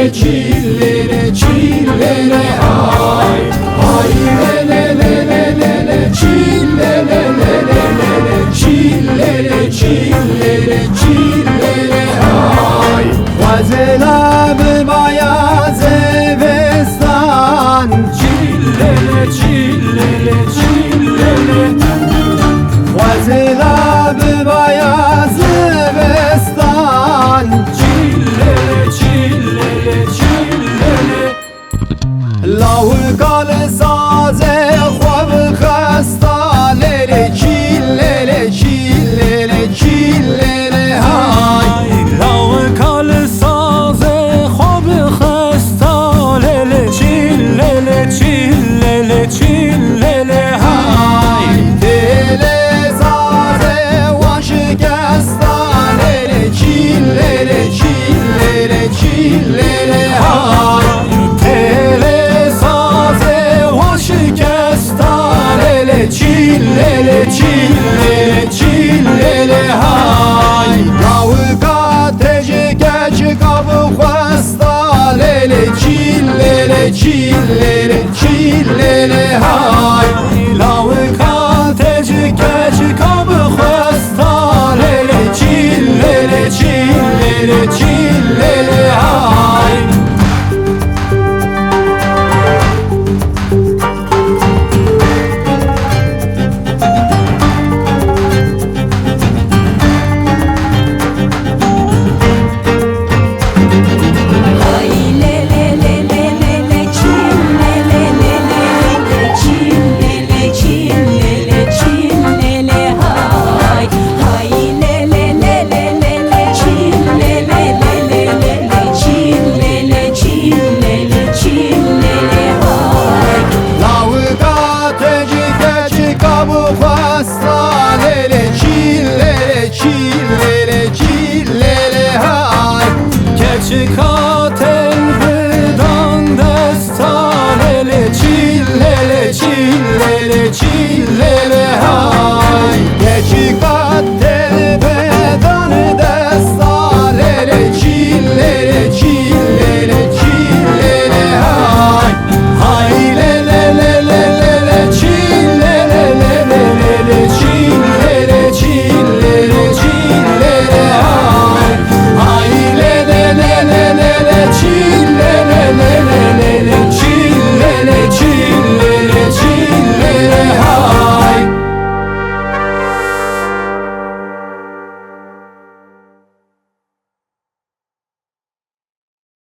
Çillere çillere çillere ay ay le le le le le le çillere le le le le çillere çillere çillere ay Gazela be bayaz vestan çillere çillere çillere Gazela be bayaz vestan لاو کال سازه خواب خستا لیله چیله چیله چیله های لاو کال سازه خواب خستا لیله چیله چیله چیله های دل سازه واشکستا لیله چیله چیله چیله های çillele çillele çillele hay Kavga tece geç kabı xwasta lele çillele çillele çillele hay